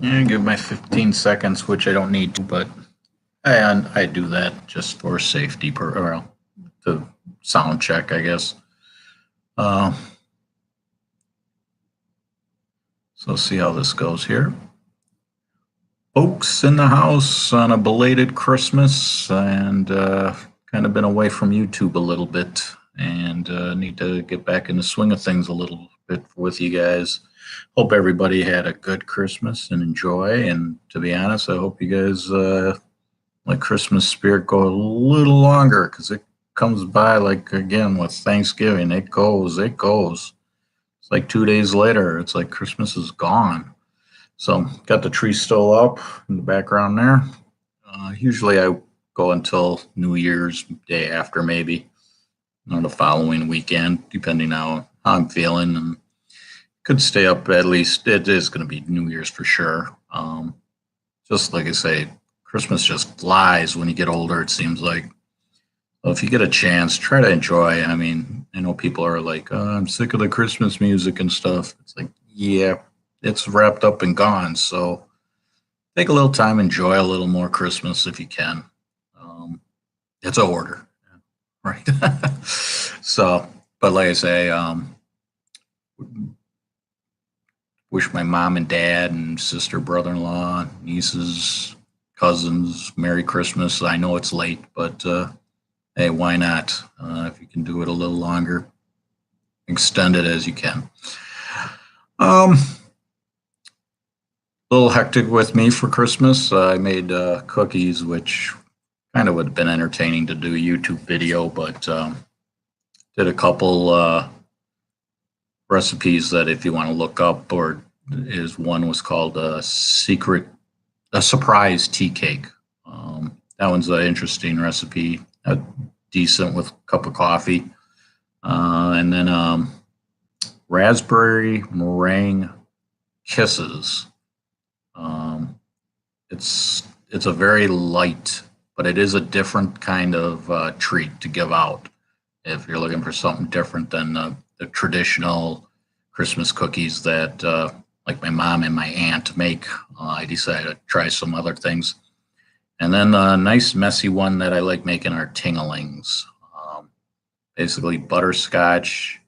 Yeah, give my 15 seconds, which I don't need to, but I do that just for safety, well, to sound check, I guess. Uh, so see how this goes here. Folks in the house on a belated Christmas, and kind of been away from YouTube a little bit, and need to get back in the swing of things a little bit with you guys. Hope everybody had a good Christmas and enjoy. And to be honest, I hope you guys let Christmas spirit go a little longer because it comes by like again with Thanksgiving. It goes, it goes. It's like 2 days later. It's like Christmas is gone. So got the tree still up in the background there. Usually I go until New Year's day after maybe, or the following weekend, depending how I'm feeling. And could stay up at least. It is going to be New Year's for sure. Just like I say, Christmas just flies when you get older. It seems like. So if you get a chance, try to enjoy. I mean, I know people are like, oh, "I'm sick of the Christmas music and stuff." It's like, yeah, it's wrapped up and gone. So take a little time, enjoy a little more Christmas if you can. Um, it's a order, right? So, but like I say, wish my mom and dad and sister, brother-in-law, nieces, cousins Merry Christmas. I know it's late, but hey, why not? If you can do it a little longer, extend it as you can. A little hectic with me for Christmas. I made cookies, which kind of would have been entertaining to do a YouTube video, but did a couple recipes that if you want to look up, or is one was called a surprise tea cake. That one's an interesting recipe, decent with a cup of coffee, and then raspberry meringue kisses. It's a very light, but it is a different kind of treat to give out if you're looking for something different than the traditional Christmas cookies that like my mom and my aunt make. I decided to try some other things. And then a nice messy one that I like making are tinglings. Basically butterscotch,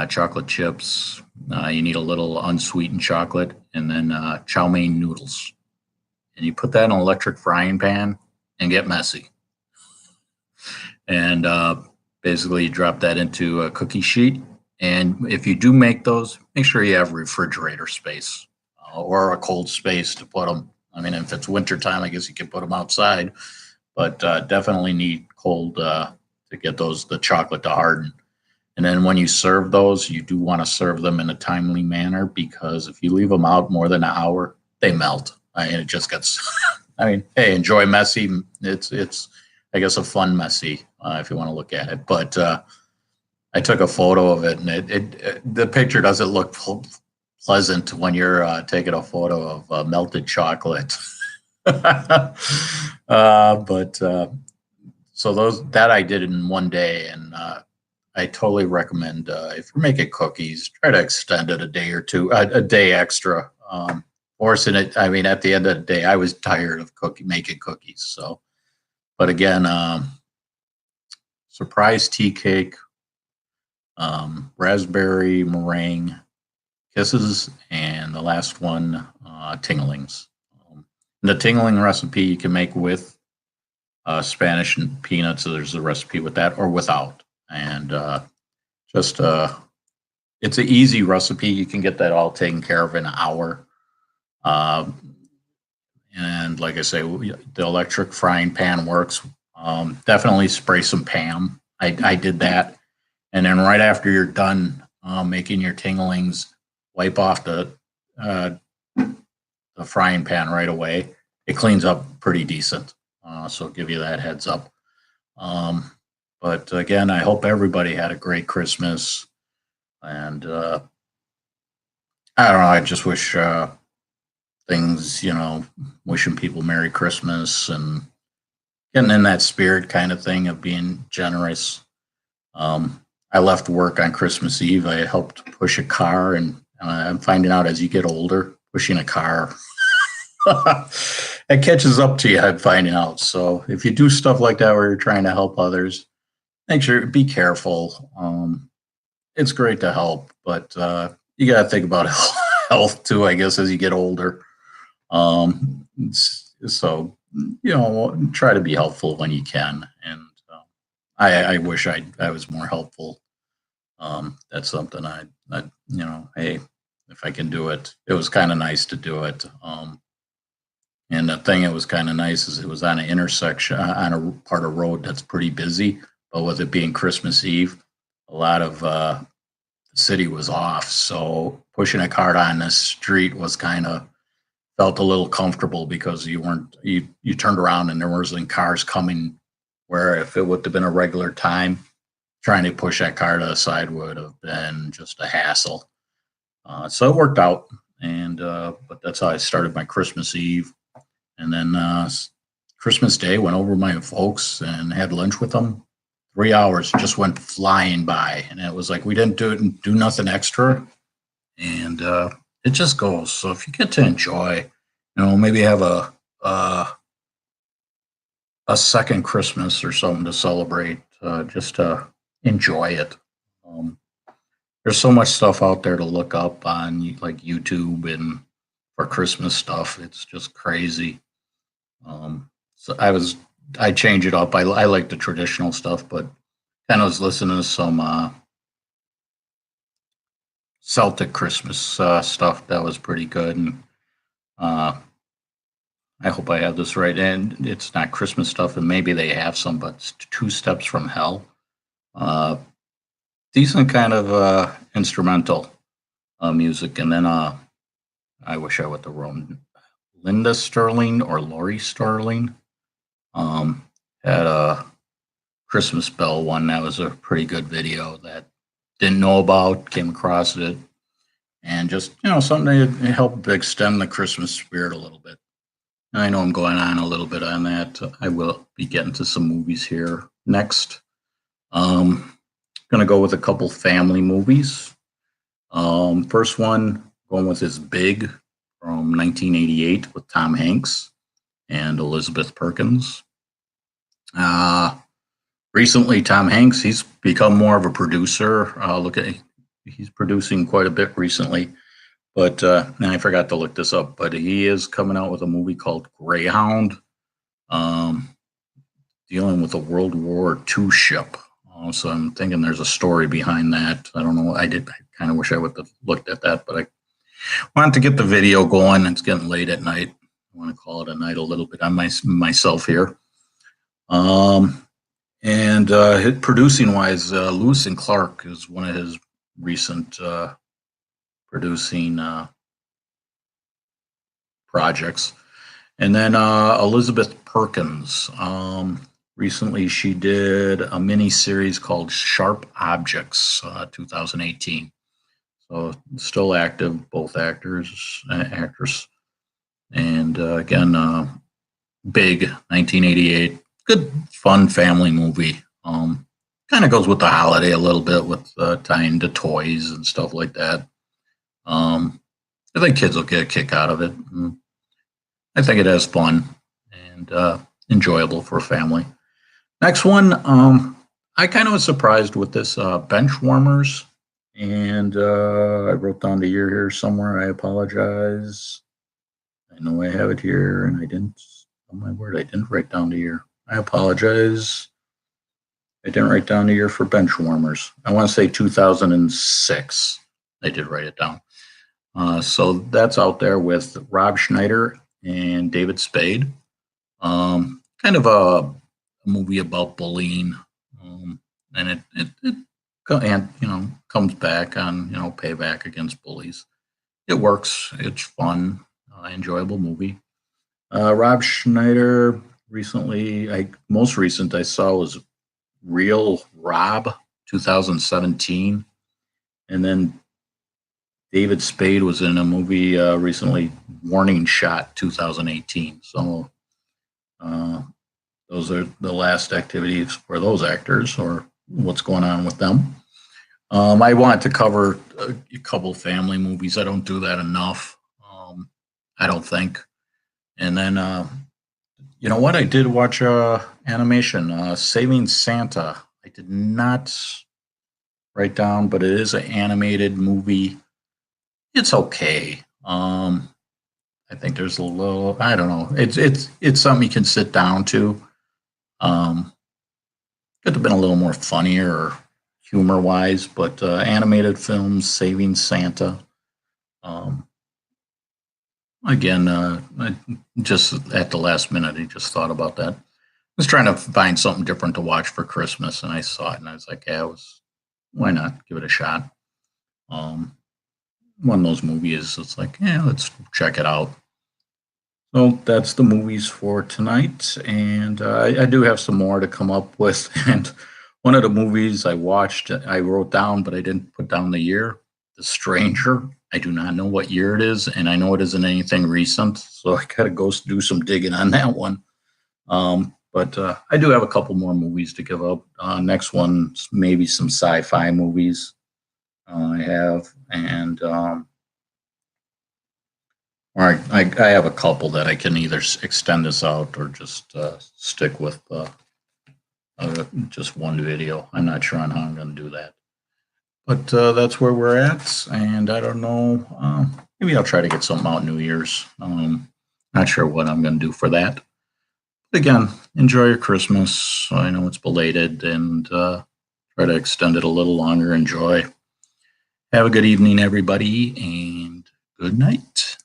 chocolate chips. You need a little unsweetened chocolate, and then chow mein noodles. And you put that in an electric frying pan and get messy. And basically you drop that into a cookie sheet. And if you do make those, make sure you have refrigerator space or a cold space to put them. I mean, if it's wintertime, I guess you can put them outside, but definitely need cold to get the chocolate to harden. And then when you serve those, you do want to serve them in a timely manner, because if you leave them out more than an hour, they melt. And it just gets, I mean, hey, enjoy messy. It's I guess, a fun messy if you want to look at it. But I took a photo of it, and the picture doesn't look pleasant when you're taking a photo of melted chocolate. But so that I did in one day, and I totally recommend if you're making cookies, try to extend it a day or two, a day extra. Forcing it, I mean, at the end of the day, I was tired of making cookies. So, but again, surprise tea cake, raspberry meringue kisses, and the last one, tinglings. The tingling recipe you can make with Spanish and peanuts. So there's a recipe with that or without. And just it's an easy recipe. You can get that all taken care of in an hour. And like I say, the electric frying pan works. Definitely spray some Pam. I did that. And then right after you're done making your tinglings, wipe off the frying pan right away. It cleans up pretty decent. So I'll give you that heads up. But again, I hope everybody had a great Christmas. And I don't know, I just wish things, wishing people Merry Christmas and getting in that spirit kind of thing of being generous. I left work on Christmas Eve. I helped push a car, and I'm finding out as you get older, pushing a car It catches up to you, I'm finding out. So if you do stuff like that where you're trying to help others, make sure be careful. It's great to help, but you got to think about health too, I guess, as you get older. So try to be helpful when you can, and I wish I was more helpful. That's something hey, if I can do it, it was kind of nice to do it. And the thing that was kind of nice is it was on an intersection, on a part of road that's pretty busy, but with it being Christmas Eve, a lot of the city was off. So pushing a cart on this street was kind of felt a little comfortable because you turned around and there wasn't cars coming, where if it would have been a regular time, trying to push that car to the side would have been just a hassle. So it worked out, and but that's how I started my Christmas Eve. And then Christmas Day, went over to my folks and had lunch with them. 3 hours just went flying by, and it was like we didn't do nothing extra, and it just goes. So if you get to enjoy, maybe have a second Christmas or something to celebrate, just to enjoy it. There's so much stuff out there to look up on like YouTube and for Christmas stuff. It's just crazy. So I change it up. I like the traditional stuff, but kind of was listening to some Celtic Christmas stuff that was pretty good. And I hope I have this right. And it's not Christmas stuff, and maybe they have some, but it's Two Steps from Hell. Decent kind of instrumental music. And then I wish I would have written Linda Sterling or Laurie Sterling. Had a Christmas Bell one that was a pretty good video that didn't know about, came across it, and just something to help extend the Christmas spirit a little bit. And I know I'm going on a little bit on that. I will be getting to some movies here next. Going to go with a couple family movies. First one, going with is Big from 1988 with Tom Hanks and Elizabeth Perkins. Recently, Tom Hanks, he's become more of a producer. He's producing quite a bit recently. But and I forgot to look this up, but he is coming out with a movie called Greyhound, dealing with a World War II ship. So I'm thinking there's a story behind that. I don't know. I kind of wish I would have looked at that, but I wanted to get the video going. It's getting late at night. I want to call it a night a little bit on myself here. And producing wise, Lewis and Clark is one of his recent producing projects. And then Elizabeth Perkins. Recently, she did a mini series called Sharp Objects, 2018. So still active, both actors. And again, Big, 1988. Good, fun family movie. Kind of goes with the holiday a little bit with tying to toys and stuff like that. I think kids will get a kick out of it. I think it has fun and enjoyable for a family. Next one, I kind of was surprised with this Benchwarmers, and I wrote down the year here somewhere. I apologize. I know I have it here, and I didn't. Oh my word, I didn't write down the year. I apologize. I didn't write down the year for Benchwarmers. I want to say 2006. I did write it down. So that's out there with Rob Schneider and David Spade. Kind of a movie about bullying, and it comes back on payback against bullies. It works. It's fun, enjoyable movie. Rob Schneider recently, most recent I saw was Real Rob 2017, and then David Spade was in a movie recently, Warning Shot 2018. So those are the last activities for those actors, or what's going on with them. I wanted to cover a couple family movies. I don't do that enough. I don't think. And then, you know what? I did watch animation, Saving Santa. I did not write down, but it is an animated movie. It's okay. I think there's a little. I don't know. It's something you can sit down to. Um, Could have been a little more funnier, humor wise, but animated films, Saving Santa. Um, Again, I just at the last minute, I just thought about that. I was trying to find something different to watch for Christmas, and I saw it, and I was like, "Yeah, why not give it a shot?" Um, One of those movies. It's like, yeah, let's check it out. So that's the movies for tonight, and I do have some more to come up with. And one of the movies I watched, I wrote down, but I didn't put down the year. The Stranger. I do not know what year it is, and I know it isn't anything recent, so I gotta go do some digging on that one. But I do have a couple more movies to give up. Next one's maybe some sci-fi movies I have, and or I have a couple that I can either extend this out or just stick with just one video. I'm not sure on how I'm going to do that. But that's where we're at, and I don't know. Maybe I'll try to get something out New Year's. Not sure what I'm going to do for that. But again, enjoy your Christmas. I know it's belated, and try to extend it a little longer. Enjoy. Have a good evening, everybody, and good night.